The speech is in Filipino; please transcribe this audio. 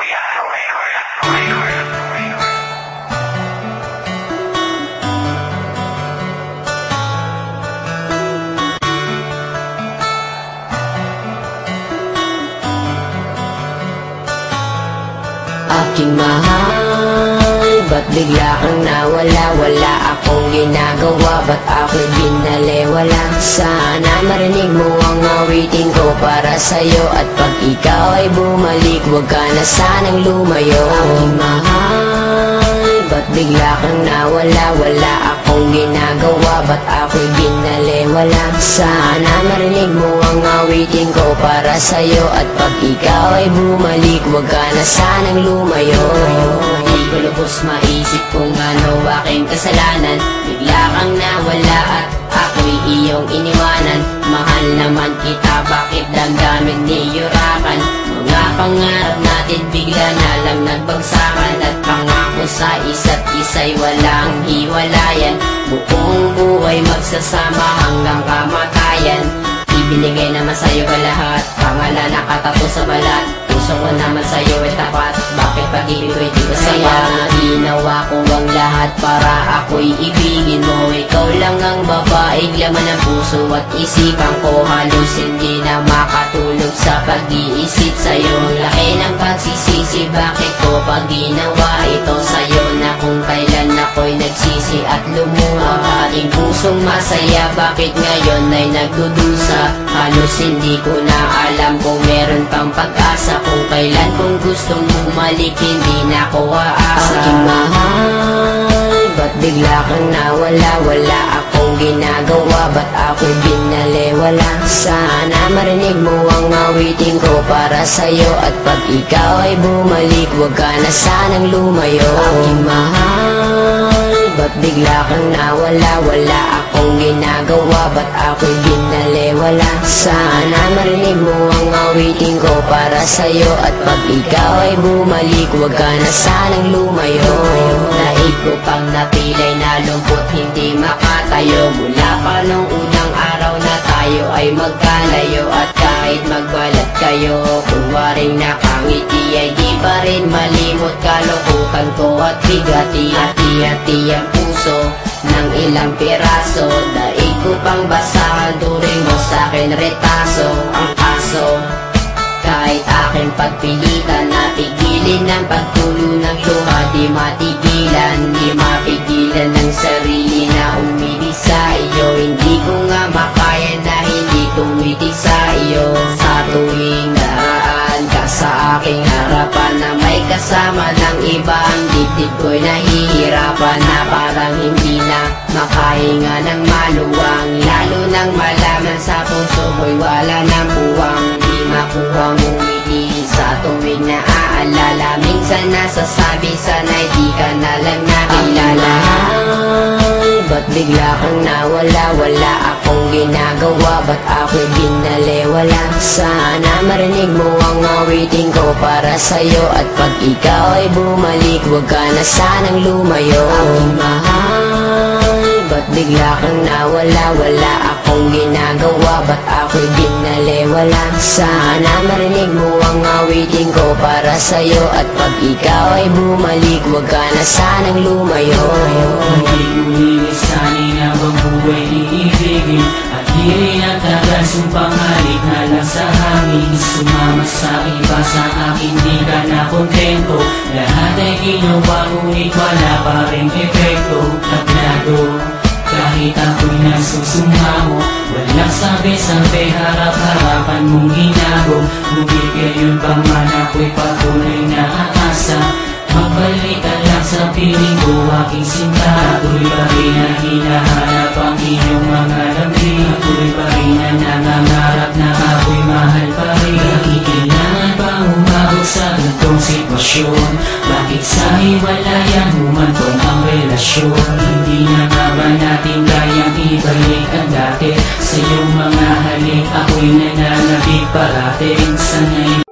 Aking mahal, ba't bigla kang nawala? Wala akong ginagawa, ba't ako'y binaliwala? Sana marinig mo ang awitin ko para sa'yo, at pag ikaw ay bumalik, huwag ka na sanang lumayo. Aking mahal, ba't bigla kang nawala? Wala akong ginagawa, ba't ako'y binaliwala? Sana marinig mo ang awitin ko para sa'yo, at pag ikaw ay bumalik, huwag ka na sanang lumayo. Di ko lubos maisip kung ano aking kasalanan, bigla kang nawala at ako'y iyong iniwanan. Mahal naman kita, bakit damdamin niyurakan? Mga pangarap natin bigla na lang nagbagsakan, at pangako sa isa't isa'y walang hiwalayan. Buong buhay magsasama hanggang kamatayan. Ibinigay naman sa'yo ka lahat, pangalan nakatato sa balat. Puso ko naman sa'yo ay tapat, bakit pag-ibig ko'y di ko saya? Ginawa ko ang lahat para ako'y ibigin mo. Ikaw lang ang babaeng laman ng puso at isipan ko. Halos hindi na makatulog sa pag-iisip sa'yo. Laki ng pagsisisi, bakit ko pag ginawa ito sa'yo? Na kung kailan ako'y nagsisi at lumuha. Ating pusong masaya, bakit ngayon ay nagdudusa? Halos hindi ko na alam kung meron pang pag-asa. Kung kailan kung gustong bumalik, hindi na ako aasa. Aking mahal, ba't bigla kang nawala? Wala akong ginagawa, ba't ako'y binaliwala? Sana marinig mo ang awitin ko para sa'yo, at pag ikaw ay bumalik, huwag ka na sanang lumayo. Aking mahal, ba't bigla kang nawala? Wala akong ginagawa, ba't ako'y binaliwala? Sana marinig mo ang awitin ko para sa'yo, at pag ikaw ay bumalik, huwag ka na sanang lumayo. Naib ko pang napilay na lungkot, hindi makatayo. Mula pa nung unang araw na tayo ay magkalayo, at kahit magbalat kayo, kung waring nakangiti ay di pa rin malimot. Kalungkutan ko at bigati, hati-hati ang puso ng ilang piraso. Daig ko pang basahan, turing mo sa'kin retaso. Ang kaso, kahit aking pagpilitan, natigilin ang pagtulo ng luha. Di matigilan, di mapigilan ng sarili na umibig sa iyo. Hindi ko nga makaya na hindi tumiti sa iyo. Sa tuwing naraan ka sa aking harapan, na may kasama ng iba, ang dibdib ko'y nahihirapan. Na parang hindi na makahinga ng maluwang, lalo nang malaman sa puso ko'y wala ng buwang. Di makuhang umiti sa tuwing naaalala. Minsan nasasabi, sana'y di ka na lang nakilala. Ba't bigla kang nawala? Wala akong ginagawa, ba't ako'y binaliwala? Sana marinig mo ang awitin ko para sa'yo, at pag ikaw ay bumalik, huwag ka na sanang lumayo. Aking mahal, ba't bigla kang nawala? Wala akong ginagawa, ba't ako'y binaliwala? Sana marinig mo ang awitin ko para sa'yo, at pag ikaw ay bumalik, huwag ka na sanang lumayo. Hindi ko lilisanin ang buhay iibigin, at di rin ang tagal sumpang halik na lang sa hangin. Sumama sa iba, sa akin di ka na kontento. Lahat ay ginawa, ngunit wala pa rin epekto. Tablado, kahit ako'y nagsusumamo, walang sabi-sabi, harap-harapan mong ginago. Ngunit gayon pa man ako'y patuloy na aasa. Magbalik ka lang sa piling ko, aking sinta. Tuloy pa rin na hinahanap ang iyong mga lambing. Tuloy pa rin na nangangarap na ako'y mahal pa rin. Bakit kailangan pa umabot sa ganitong sitwasyon? Bakit sa hiwalayan humantong ang relasyon? Hindi na nga ba natin kayang ibalik ang dati? Sa iyong mga halik ako'y nananabik parating. Sana'y